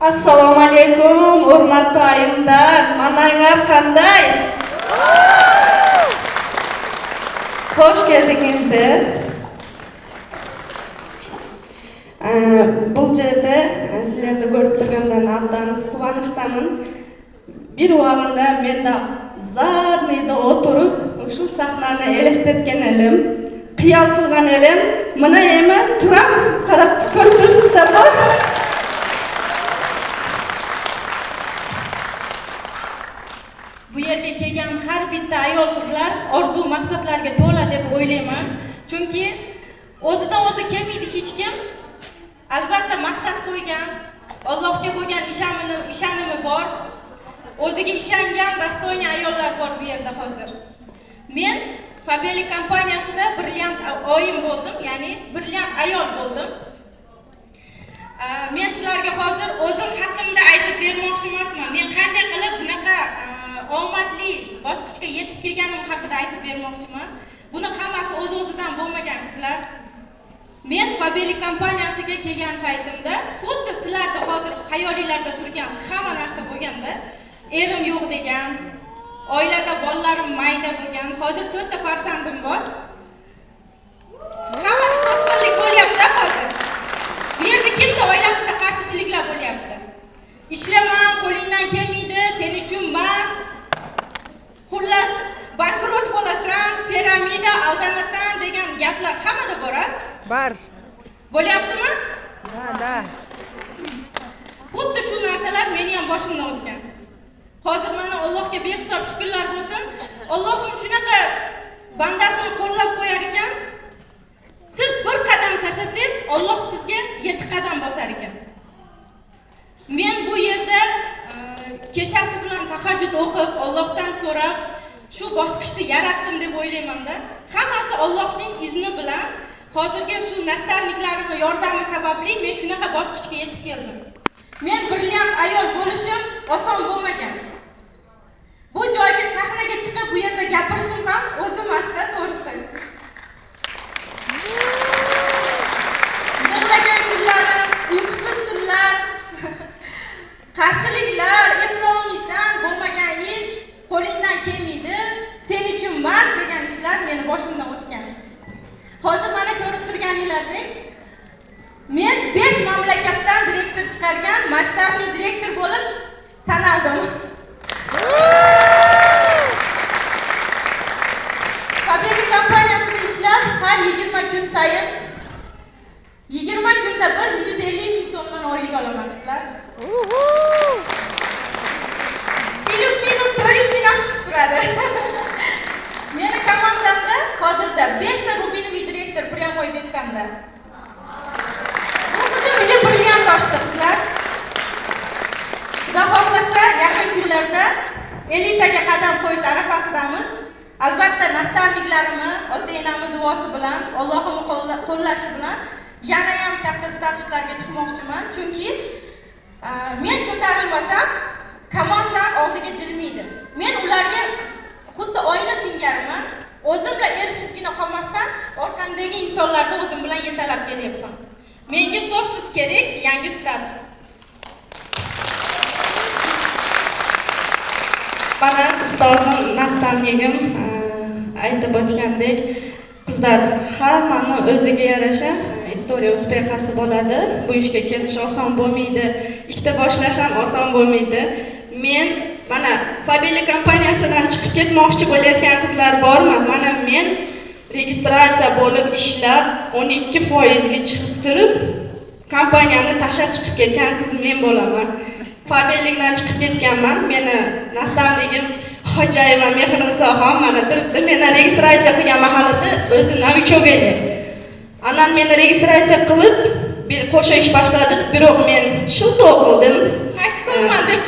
Assalomu alaykum, hurmatli ayimlar, mananglar qanday? Xo'sh keldingizlar. Bu yerda sizlarni ko'rib turganimdan abdan quvonishdaman. Bir vaqtda menda zadniyda o'tirib, shu sahnani elestetgan edim, xiyol qilgan edim. Mana ema turam qarab ko'rib turibsizlar-ku. Bu yerga kelgan har bitta ayol qizlar orzu maqsadlarga to'la deb o'ylayman. Chunki o'zidan o'zi kelmaydi hech kim. Albatta maqsad qo'ygan, Allohga bo'lgan ishonimi bor. O'ziga ishongan dostoyni ayollar bor bu yerda hozir. Men Fabeli kompaniyasida brilliant oyim bo'ldim, ya'ni brilliant ayol bo'ldim. Men sizlarga hozir o'zim haqimda aytib bermoqchi emasman. Men qanday qilib bunaqa omadli bosqichga yetib kelganim haqida aytib bermoqchiman. Buni hammasi o'z-o'zidan bo'lmagan qizlar. Men Fabeli kompaniyasiga kelgan paytimda, xuddi sizlarda hozir xayolinglarda turgan hamma narsa bo'lganda, erim yo'q degan, oilada bolalarim mayda bo'lgan, hozir 4 ta farzandim bor. Hammada to'sqinlik bo'lyapti hozir. Bu yerda kimda oilasida qarshichiliklar bo'lyapti? Ishlama, qo'lingdan kelmaydi, sen uchun emas. Xullas, bankrot bo'lasan, piramida aldanasan degan gaplar hammada bor-a? Bor. Bo'lyaptimi? Da. Xuddi shu narsalar meni ham boshimdan o'tgan. Hozir mana Allohga behisob shukrlar bo'lsin. Allohim shunaqa bandasini qo'llab qo'yar ekan. Siz bir qadam tashlasangiz, Alloh sizga 7 qadam bosar ekan. Men bu yerda kechasi bilan tahajjud o'qib, Allohdan so'rab, shu bosqichni yaratdim deb o'ylayman-da. Hammasi Allohning izni bilan, hozirgi shu nastavniklarimning yordami sababli men shunaqa bosqichga yetib keldim. Men brilliant ayol bo'lishim oson bo'lmagan. Bu joyga sahnaga chiqib bu yerda gapirishim ham o'zim asta to'g'risi. Yig'lagan kunlarim, uyqusiz tunlar, qarshiliklar, eplolmaysan, bo'lmagan ish, qo'lingdan kelmaydi, sen uchun emas degan ishlar meni boshimdan o'tgan. Hozir mana ko'rib turganinglardek, men 5 mamlakatdan direktor chiqargan masshtabli direktor bo'lib sanaldim. Fabeli kompaniyasida ishlab, har 20 kun sayin 20 kunda bir 350 ming so'mdan oylik olaman qizlar. Plus minus 400 ming ham tushib turadi. Meni komandamda hozirda 5 ta rubinovый direktor прямой betkamda. Bu qizim уже brilliant oshdi qizlar. Xudo xohlasa yaqin kunlarda elitaga qadam qo'yish arafasidamiz. Albatta nastavniklarimni, ota-onamning duosi bilan, Allohimning qo'llashi bilan yana ham katta statuslarga chiqmoqchiman. Chunki men ko'tarilmasam, komandam oldiga jilmaydi. Men ularga xuddi oyna singariman. O'zim bilan erishibgina qolmasdan, orqamdagi insonlarni o'zim bilan yetalab kelyapman. Menga so'zsiz kerak yangi status. Mana ustozim, nastavnigim aytib o'tgandek, qizlar hammani o'ziga yarasha istoriya uspexasi bo'ladi. Bu ishga kelish oson bo'lmaydi. Ikkita boshlash ham oson bo'lmaydi. Men mana Fabeli kompaniyasidan chiqib ketmoqchi bo'layotgan qizlar bormi? Mana men registratsiya bo'lib ishlab 12% ga chiqib turib, kompaniyani tashlab chiqib ketgan qiz men bo'laman. Fabellikdan chiqib ketganman. Meni nastavnigim Xo'jayeva Mehrinsofon mana turibdi. Meni registratsiya qilgan mahalida o'zi novichok edi. Anan meni registratsiya qilib, bir qo'sha ish boshladik, biroq men shiltoq qildim. Taksiko'zman deb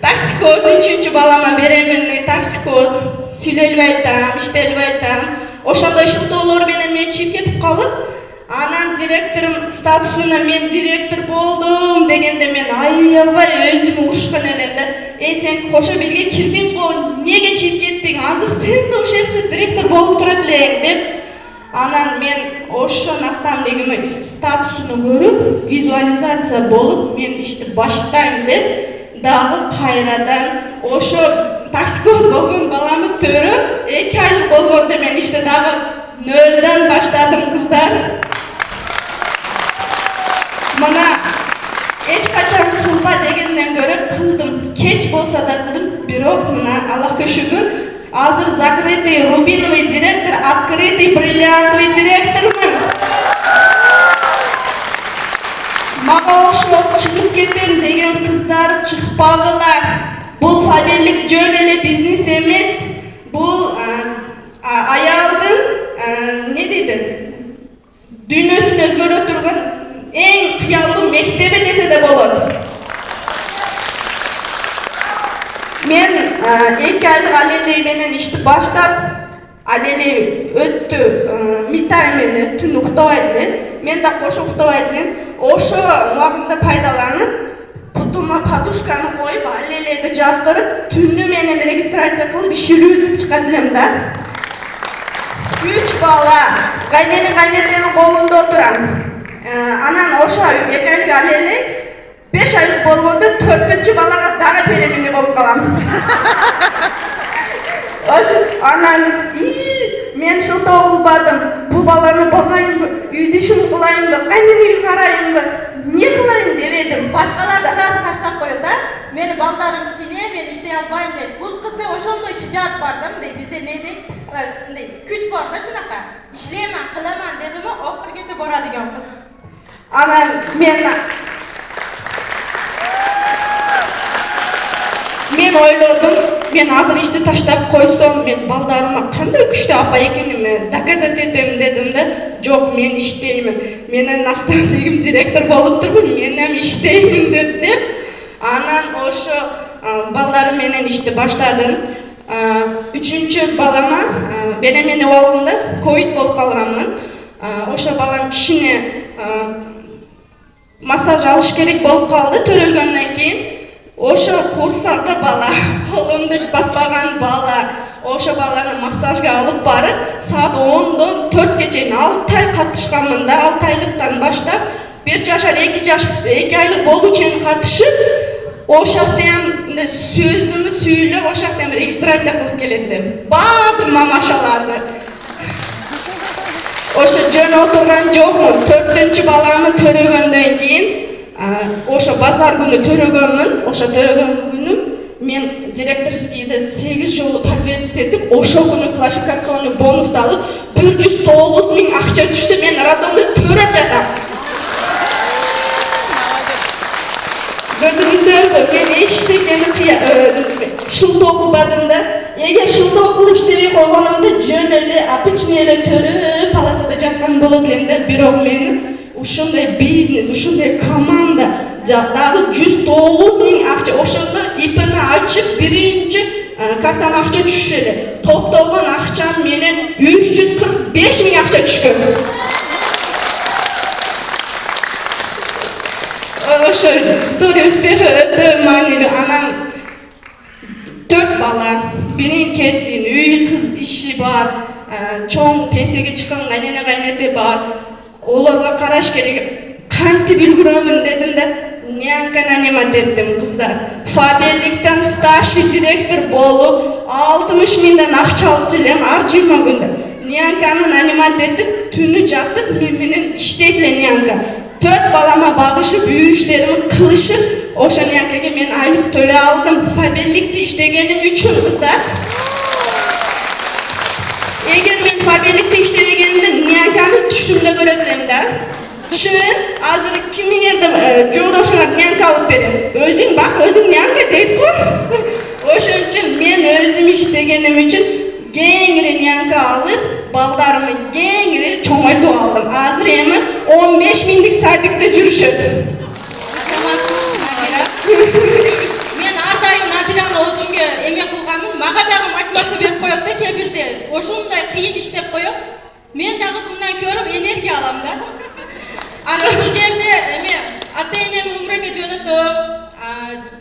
Taksiko'z 3-balama beraman, taksiko'z. Сөйлөлбөйтам, иштелбөйтам. Ошондой шылтоолор менен мен чип кетип калып, анан директорум статусуна мен директор болдум дегенде мен аябай өзүмө урушкан элем да. Сен кошо бирге кирдиң го, неге чип кеттиң? Азыр сен да ошол жерде директор болуп турат элең деп. Анан мен ошо наставнигимин статусуну көрүп, визуализация болуп, мен ишти баштайм деп, дагы кайрадан ошо таксикоз болгон баламы төрөп, 2 айлык болгондо мен иште дагы нөлдөн баштадым, кыздар. Мына эч качан кылба дегенден көрө кылдым. Кеч болсо да кылдым, бирок мына Аллахка шүгүр, азыр закрытый рубиновый директор, открытый бриллиантовый директормун. Мага окшоп чыгып кетем деген кыздар чыкпагылар. Бул фаберлик жөн эле бизнес эмес. Бул аялдын не дейди? Дүйнөсүн өзгөрө турган эң кыялдуу мектеби десе де болот. Мен 2 айлык алелей менен ишти баштап, алелей өттү, митайм эле, түн уктабайт эле. Мен да кошо уктабайт элем. Ошо убагында пайдаланып, путума подушканы коюп, алелейди жапкырып, түнү менен регистрация кылып ишилүүтүп чыгат элем да. 3 бала кайненин колунда отурам. Анан ошо 2 айлык алелей 5 айлык болгондо 4-чү балага дагы беремени болуп калам. Ошо анан мен шылтоо кылбадым. Бу баланы багайынбы, үйдү ишин кылайынбы, кайненеге карайынбы, не кылайын дебедим. Башкалар сразу таштап коет да. Мени балдарым кичине, мен иштей албайм дейт. Бул кызда ошондой шижаат бар да, мындай бизде не дейт? Мындай күч бар да шунака. Иштейман, кыламан дедими, окургече борадыган кыз. Анан мен ойлодум, мен азыр ишти таштап койсом, мен балдарыма кандай күчтүү апа экенимди доказать этем дедим да. Жок, мен иштеймин. Менин наставнигим директор болуп турбун, мен эми иштеймин деп. Анан ошо балдарым менен ишти баштадым. 3-чү балама беремени болгондо ковид болуп калганмын. Ошо балам кичине массаж алыш керек болуп калды төрөлгөндөн кийин. Ошо курсалда бала, колумду баспаган бала, ошо баланы массажга алып барып, саат 10-дон 4-ке чейин 6 ай катышканмын да, 6 айлыктан баштап, 1 жашар 2 айлык болгу чейин катышып, ошоктан сөзүмү сүйлөп, ошоктан регистрация кылып келет элем. Бардым мамашаларды. Ошо жөн отурган жокмун. 4-чү баламы төрөгөндөн кийин, ошо базар күнү төрөгөнмүн. Ошо төрөгөн күнү мен директорскийди 8 жолу подтвердить этип, ошо күнү классификационный бонусту алып, 109 000 акча түштү. Мен роддомдо төрөп жатам. Көрдүңүздөрбү, мен эчтекени шылтоо кылбадым да. Эгер шылтоо кылып иштебей койгонумда жөн эле, обычный эле төрөп палатада жаткан болот элем да. Бирок мени ушундай бизнес, ушундай команда, дагы 109 000 акча, ошондо ИПни ачып, биринчи картаны акча түшүшү эле. Топтолгон акчам менен 345 000 акча түшкөн. Ошо история успеха өтө маанилүү. Анан 4 бала, бирин кеттин, үй кыз иши бар, чоң пенсияга чыккан кайнете бар. Олорго караш керек. Кантип үлгүрөмүн дедим да, нянка нанимать еттим, кыздар. Фаберликтен старший директор болуп, 60 000 акча алып келем ар 20 күндө. Нянканы нанимать этип, түнү жатып, мен менен иштейт эле нянка. 4 балама багышып, үй иштеримди кылышып, ошо нянкага мен айлык төлөй алдым. Фаберликте иштегеним үчүн, кыздар. Эгер мен фаберликте иштебегенимде нянканы түшүмдө көрөт элем да. Чын, азыр кимиңерди жолдошуңар нянка алып берет. Өзүң бак, өзүң нянка дейт го. Ошон үчүн мен baldarimni kengri cho'ng'aytib oldim. Hozir ham 15 minglik sadikda yurishadi. Men har doim Nadirani o'zimga emek qilganman. Maga dag'i motivatsiya berib qo'yadi-da, kebirde. O'shunday qiyin ish deb qo'yadi. Men dag'i bundan ko'rib energiya olamda. Ana bu yerda men ota-enam umraga jo'nadim.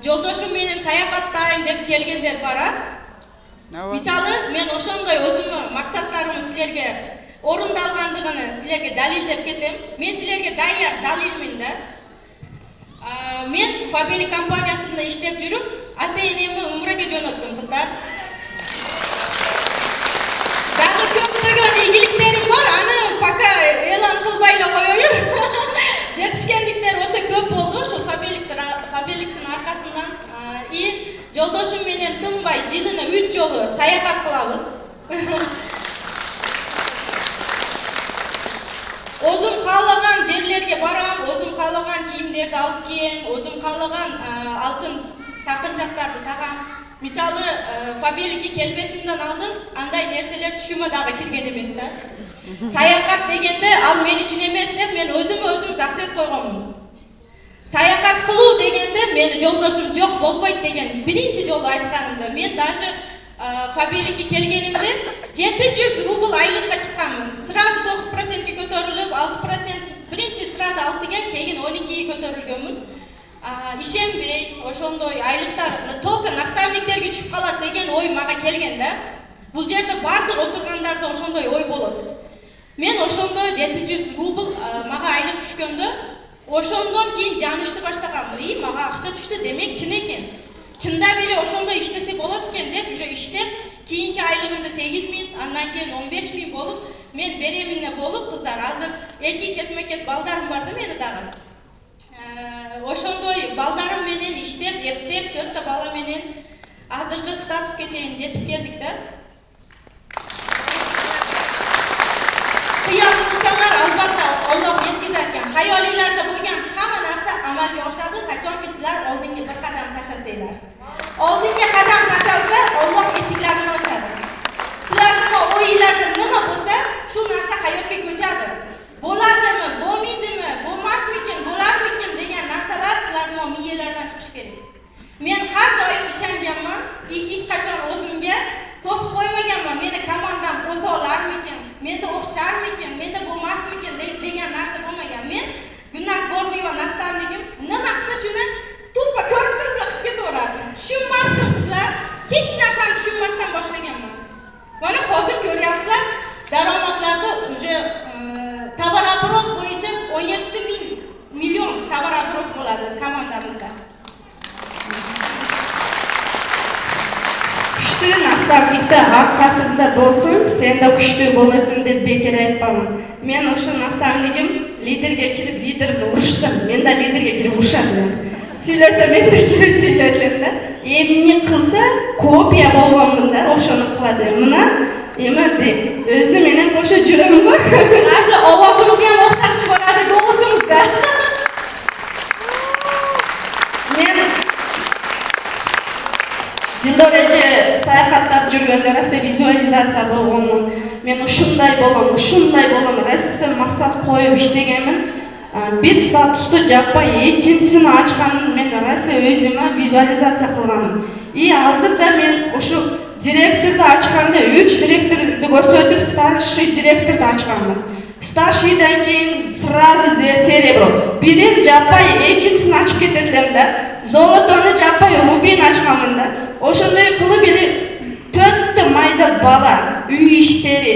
Yo'ldoshim meni sayohatdayim deb kelganlar bora. Misoli men o'shanday o'zimni maqsadlarimni sizlarga o'rindalganligini sizlarga dalildab ketem. Men sizlarga tayyor dalilman-da. Men Fabeli kompaniyasida ishlab yurib, ota-enamni umraga jo'natdim, qizlar. Dag'i ko'plagan egiliklarim bor, ani faqat e'lon qilmayla qo'yaman. Yetishganliklar o'ta ko'p bo'ldi, shu Fabelikning arkasidan. Yo'ldoshim menen tinmay yilini 3 yo'li sayohat qilamiz. O'zim xohlagan yerlarga boram, o'zim xohlagan kiyimlarni olib kiyim, o'zim xohlagan oltin taqinchoqlarni taqam. Misoli, Fabelikka kelbesimdan oldin anday narsalar tushimdagi kirgan emas-da. Sayohat deganda al men uchun emas deb men o'zim zapret qo'yganman. Sayohat qiluv deganda meni yo'ldoshim yo'q bo'lmaydi degan birinchi yo'lda aytganimda men даже Fabelikka kelganimda 700 rubl oylikqa chiqqanman. Sirazi 9% ga ko'tarilib, 6% birinchi sirazi 6 ga, keyin 12 ga ko'tarilganman. Ishonbay, o'shanday oyliklarni to'liq nastavniklarga tushib qoladi degan o'y menga kelganda, bu yerda barliq o'tirganlarda o'shanday o'y bo'ladi. Men o'shanday 700 rubl menga oylik tushganda o'shandan keyin janishni boshlaganman. Menga aqcha tushdi demak chin ekan. Chinda bile o'shanda ishlasa bo'ladi ekan deb o'sha ishlab, keyingi oyligimda 8 ming, undan keyin 15 ming bo'lib, men bereminna bo'lib, qizlar hozir ikki ketma-ket baldarim bordi meni dag'i. O'shanday baldarim menen ishlab, epteb, 4 ta bola menen hozirgi statusga cheyin yetib keldik-da. Xiyol qilsanlar albatta Alloh yetkazar ekan. Xayolinglarda bo'lgan hamma narsa amalga oshadi, qachonki sizlar oldinga bir qadam tashlasanglar. Oldinga qadam tashlasa, Alloh eshiklarini ochadi. Sizlarning o'yinglarda nima bo'lsa, shu narsa hayotga ko'chadi. Bo'ladimi, bo'lmaydimi, bo'lmasmikin, bo'larmikin degan narsalar sizlarning miyalardan chiqishi kerak. Men har doim ishonganman, hech qachon o'zimga to'sib qo'ymaganman. Meni komandam o'sa olarmikin, menda o'xsharmikin, menda bo'lmasmikin degan narsa bo'lmagan. Men Gulnaz Bo'rboyeva nastavligim nima qilsa shuni to'ppa ko'rib turib qilib ketaverardim. Tushunmasdim qizlar, hech narsani tushunmasdan boshlaganman. Mana hozir ko'ryapsizlar, daromadlarda уже tovar-оборот bo'yicha 17 million tovar-оборот bo'ladi komandamizda. Kuchli nastavlikda orqasida bo'lsin, senda kuchli bo'lasan deb bekor aytmadim. Men o'sha nastavligim liderga kirib liderni urishsam, menda liderga kirib urishadi. Söylese menda kirib сөйләйdilar-da. Emni qilsa kopiya bo'lganmanda o'shani qiladi. Mana endi o'zi menen qo'sha juraman bor. Asha ovozimizni ham o'xshatish boradi go'simizda. Men Dildoraga sayohatlab yurganda rosa vizualizatsiya bo'lganman. Men shunday bo'laman, rassom maqsad qo'yib ishlaganman. Bir statusda jabba ikkinchisini ochganman, men rosa o'zimga vizualizatsiya qilganman. Hozirda men o'sha direktorni ochganda 3 direktorni ko'rsatib, starshий direktorni ochganman. Starshiydan keyin sразу серебро. Birinchi jabba ikkinchisini ochib ketadilar-da. Zolotoni jabba rubin ochganman-da. O'shanday qilib 4 ta mayda bola uy ishlari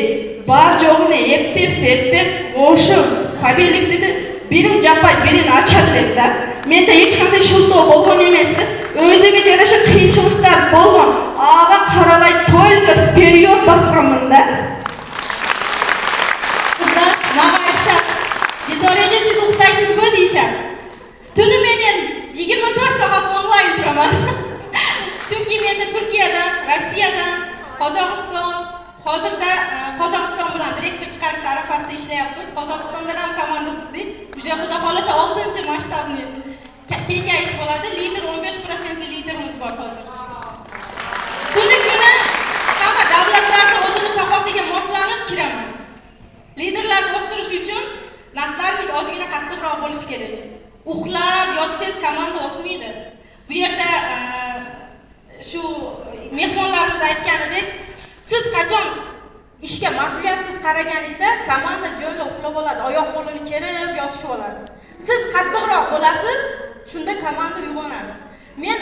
bar jo'g'ini epteb, septeb, o'sha Fabelikda birinchi jabba birini ochadilar-da. Menda hech qanday shilto bo'lgan emas-da. O'ziga yarasha qiyinchiliklar bo'lgan. Og'a qaramay to'lib period bosganman-da. Qizlar, nima aytishadi? Dildoraga siz uxlaysizmi deyishadi. Tuni menen 24 soat onlayn turaman. Chunki menda Turkiyadan, Rossiyadan, Qozog'iston, hozirda Qozog'iston bilan direktor chiqarish arafasida ishlayapmiz. Qozog'istondan ham komanda tuzdik. Уже xudo xolasa 6-masshtabni kengayish bo'ladi. Lider 15% liderimiz bor hozir. Tuni kuni hamma davlatlarda o'zini sohatiga moslanib kiraman. mehmonlarimiz aytganidek, siz qachon ishga mas'uliyatsiz qaraganingizda komanda jo'nla uxlab oladi, oyoq qo'lini kerib yotishib oladi. Siz qattiqroq bo'lasiz, shunda komanda uyg'onadi. Men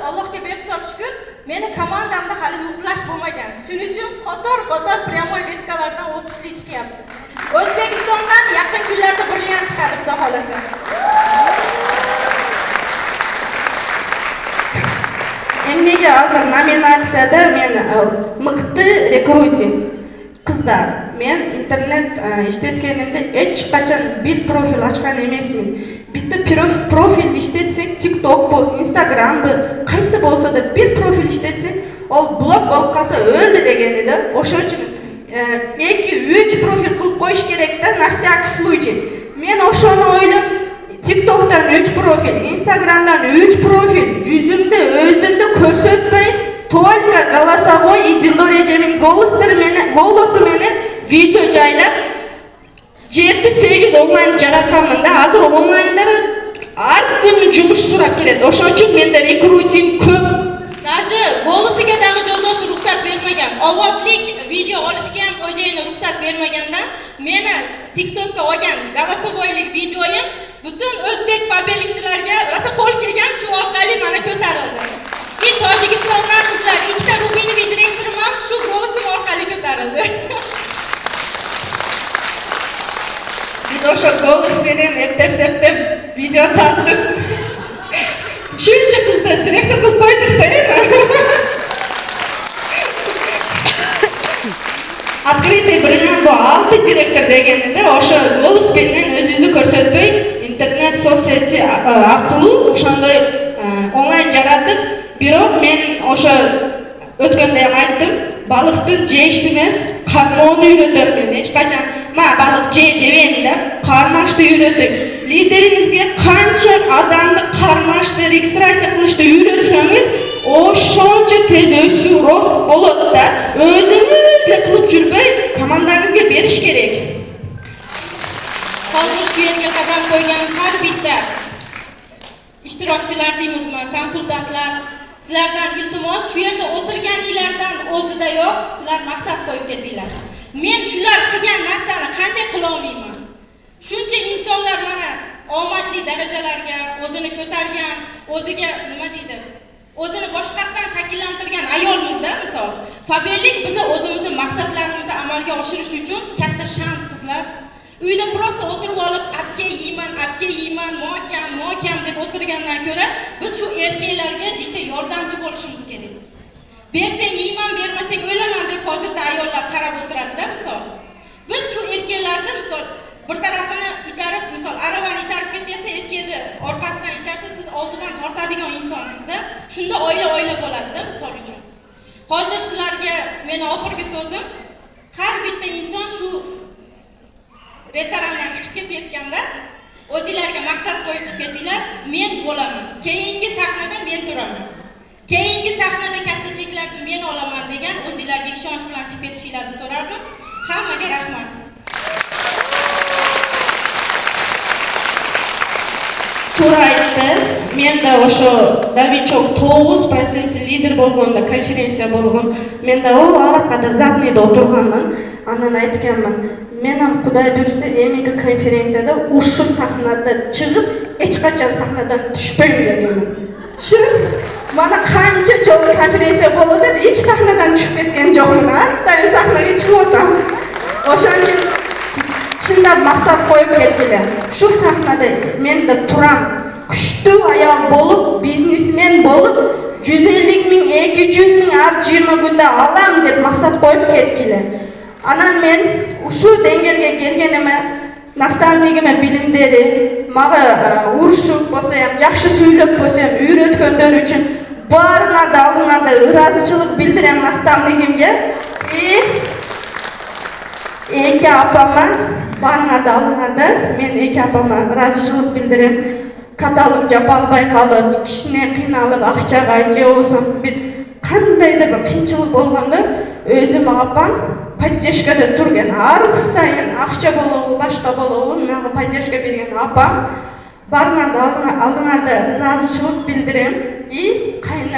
Allohga behisob shukr, meni komandamda hali uxlash bo'lmagan. Shuning uchun qator pryamoy betkalardan o'sishli chiqyapti. O'zbekistondan yaqin kunlarda brilliant chiqadi, xudo xolasa. Emnega hozir nominatsiyada men miqti rekruting qizlar. Men internet ishlatganimda hech qachon bir profil ochgan emasman. Bitta profil ishlatsang, TikTok bu, Instagram bu, qaysi bo'lsa-da bir profil ishlatsang, ol blok bo'lib qolsa o'ldi degan edi. O'shaning uchun 2-3 profil qilib qo'yish kerak-da, na всякий случай. Men o'shani o'ylab TikTok'dan 3 profil, Instagram'dan 3 profil, yüzümde, özümde ko'rsatmay, только голосовой и Dildor Ejeming голосы meni video joylab 7-8 onlayn jaratganmanda, hozir onlaynlar har kuni yumush so'rab keladi. O'shaning uchun menda rekruting ko'p. Даже golosiga dag'i jo'ldoshi ruxsat bermagan, ovozlik video olishga ham xo'jayini ruxsat bermagandan meni TikTok'ga olgan голосовойlik videoyim butun o'zbek faberlikchilarga rosa qo'l kelgan, shu orqali mana ko'tarildi. Tojikistondan qizlar, ikkita Rubinoviy direktorim ham shu golosim orqali ko'tarildi. Biz o'sha golos bilan ertab-septab video tortib shuncha qizni direktor qilib qo'ydik-da. Открытый brilliant bu 6 direktor deganida o'sha golos bilan o'z-o'zini ko'rsatmay internet so'zseti orqali o'shanday onlayn jaratib, biroq men o'sha o'tganda ham aytdim, baliqni jeyishni emas, qarmoqni o'rgataman. Hech qachon men baliq jey demayman-da, qarmashni o'rgating. Lideringizga qancha odamni qarmashni, registratsiya qilishni o'rgatsangiz, o'shancha tez o'sib rost bo'ladi-da. O'zingiz qilib yurmay, komandangizga berish kerak. Hozir shu yerga qadam qo'ygan har bitta ishtirokchilar deymizmi, konsultantlar, sizlardan iltimos, shu yerda o'tirganinglardan o'zidayoq sizlar maqsad qo'yib ketinglar. Men shular qilgan narsani qanday qila olmayman? Shuncha insonlar mana omadli darajalarga o'zini ko'targan, o'ziga nima deydi? O'zini boshqatdan shakllantirgan ayolmizda, misol, Faberlik biza o'zimizning maqsadlarimizni amalga oshirish uchun katta shans qizlar. Uyda prosta o'tirib olib, apga yeyman, mokam deb o'tirgandan ko'ra, biz shu erkaklarga jicha yordamchi bo'lishimiz kerak. Bersang yeyman, bermasang o'laman deb hozirda ayollar qarab o'tiradi-da, misol. Biz shu erkaklarni misol bir tarafini itarib, misol aravani itarib ketsa, erkakni orqasidan itarsa, siz oldidan tortadigan insonsizda. Shunda oila bo'ladi-da, misol uchun. Hozir sizlarga meni oxirgi so'zim, har bitta inson shu restorandan chiqib ketayotganda o'zingizlarga maqsad qo'yib chiqib ketinglar, men bo'laman. Keyingi sahnada men turaman. Keyingi sahnada katta cheklarni men olaman degan o'zingizlarga ishonch bilan chiqib ketishingizni so'rardim. Hammaga rahmat. To'g'ri aytdi. Menda o'sha Davichok 9% lider bo'lganda konferensiya bo'lgan. Menda orqada zadniyda o'tirganman. Anan aytganman. Men ham Xudoy buyursa, emika konferensiyada o'sha sahnada chiqib, hech qachon sahnadan tushmayman deganman. Mana qancha joyda konferensiya bo'ldi, hech sahnadan tushib ketgan joyman. Har doim sahnaga chiqyapman. O'shaning uchun chindan maqsad qo'yib ketdilar. Shu sahnada menda turam, kuchli ayol bo'lib, biznesmen bo'lib, 150 ming, 200 ming har 20 kunda olam deb maqsad qo'yib ketdilar. Anan men shu dengelga kelganimda nastavnigimga bilimdari, mava urushib bo'lsa ham, yaxshi so'ylab bo'lsa ham o'rgatganlar uchun baringlarda rozichilik bildiraman nastavnigimga. Eka opama baringlarda men eka opama rozichilik bildiraman. Katalog Japal bayqalib, kishini qiynalib, aqchaga bo'lsin, bir qandaydir bir qiyinchilik bo'lganda o'zim opam поддержкада turgan. Har sayin aqcha bo'lovi, boshqa bo'lovi, menga поддержка bergan opam baringlarda oldinglarda rozichilik bildiraman. Qayni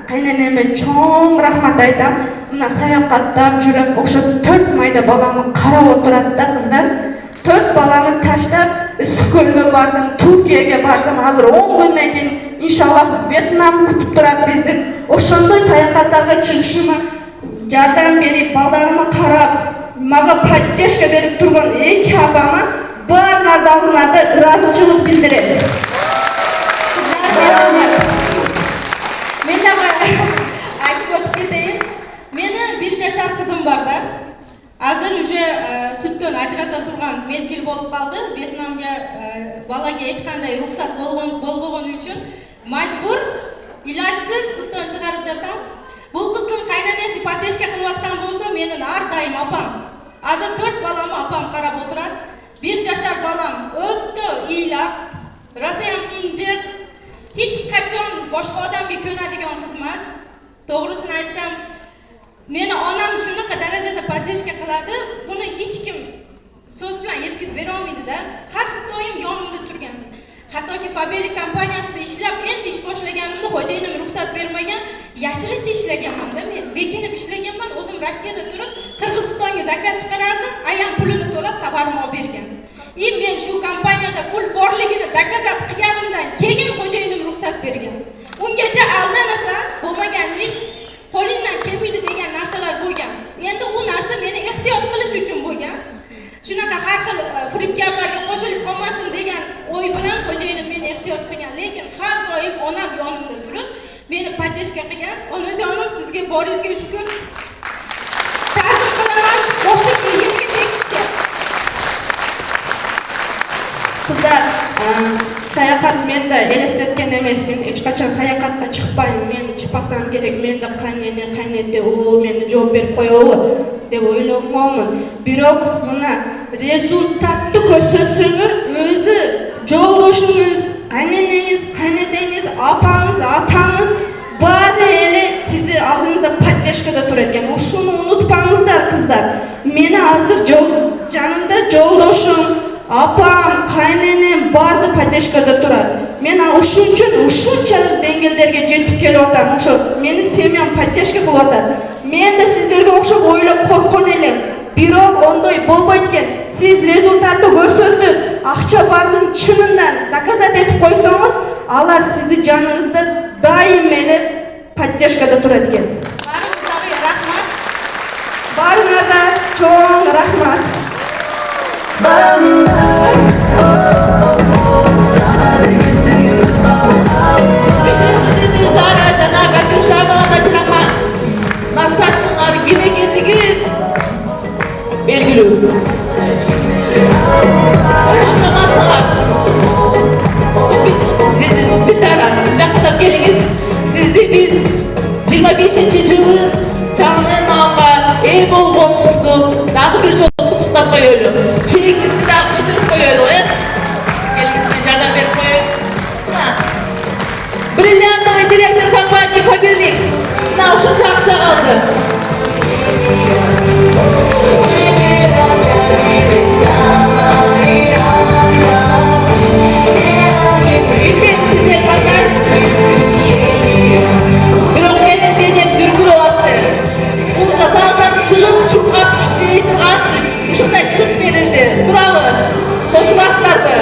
qaynaneme cho'ng rahmat aytam. Mına sayoqatlab jurib, o'sha 4 mayda balami qarab o'tiradi qizlar. 4 balamı tashlab Issiqko'lga bordim, Turkiyaga bordim. Hozir 10 kundan keyin inshaalloh Vyetnam kutib turadi bizni. O'shanday sayohatlarga chiqishimni jardam berib, balalarımı qarab, maga поддержка berib turgan iki apama barlarida oldinlarda rozichilik bildiradi. Men aytib o'tib ketayin. Meni 1 yashar qizim borda. Hozir уже sutdan ajrata turgan mezgil bo'lib qoldi. Vyetnamga balaga hech qanday ruxsat bo'lmagani uchun majbur, ilojsiz sutdan chiqarib jatam. Bu qizning qaynonasi podдержка qilayotgan bo'lsa, meni har doim opam. Hozir 4 balamni opam qarab o'tiradi. 1 yashar balam o'tdi iyloq, rosa ham injiq. Hech qachon boshqa odamga ko'nadigan qiz emas. To'g'risini aytsam, meni onam shunaqa darajada podдержка qiladi, buni hech kim so'z bilan yetkazib bera olmaydi-da. Har doim yonimda turgan. Hattoki Fabeli kompaniyasida ishlab, endi ish boshlaganimda xo'jayinim ruxsat bermagan, yashirincha ishlaganman-da men. Bekinib ishlaganman, o'zim Rossiyada turib, Qirg'izistonga zakaz chiqarardim, ayam pulini to'lab tovarni olib bergan. Men shu kompaniyada pul borligini dokazat qilganimdan keyin xo'jayinim ruxsat bergan. Ungacha aldanasan, bo'lmagan ish qo'lingdan kelmaydi degan narsalar bo'lgan. Endi u narsa meni ehtiyot qilish uchun bo'lgan. Shunaqa har xil firibgarlarga qo'shilib qolmasin degan o'y bilan xo'jayinim meni ehtiyot qilgan, lekin har doim onam yonimda turib, meni podдержка qilgan. Onajonim, sizga boringizga shukr. Ta'zim qilaman, boshim yerga tekkicha. Qizlar, sayohat menda elestayotgan emas. Men hech qachon sayohatga chiqmayman. Men chiqsam kerak, menda qaynada u meni javob berib qo'yavi deb o'ylamayman. Biroq mana rezultatni ko'rsatsangiz, o'zi yo'ldoshingiz, qaynadangiz, opangiz, otangiz bari ele sizni oldingizda podдержкада turadigan. Shuni unutmangizlar qizlar. Meni hozir jonimda yo'ldoshim, opam, qaynanem barda podдержкада turadi. Men o'shuning uchun shunchalik dengillarga yetib kelyapman. O'sha meni semyam podдержка qilyapti. Men de sizlarga o'xshab o'ylab qo'rqon edim. Biroq onday bo'lmaydi ekan. Siz rezultatni ko'rsatib, aqcha barning chinidan dokazat etib qo'ysangiz, ular sizni joningizda doim meni podдержкада turadi ekan. Baringizga rahmat. Baringizga cho'ng rahmat. Nasatçılar kim ekendigi belgili. Anlamazsınlar. Bildara, жақындап келіңіз. Сізді біз 25-жылы жаңы намға ей болғаныңызды дағы бір жолы құттықтап қойылы. Чегіңізді дағы көтеріп қойылы. Келіңіз, мен жардам беріп қойылы. Бриллиантовый директор компании Фаберлик. Наушын чақ-чақ алды. Bilmem sizler kadar. Biroq menin denem дүргүр olattı. Бұл жазалдан шығып шұрқап іштей тұрған ушындай шық берілді. Турабы, қошыласыздар бы?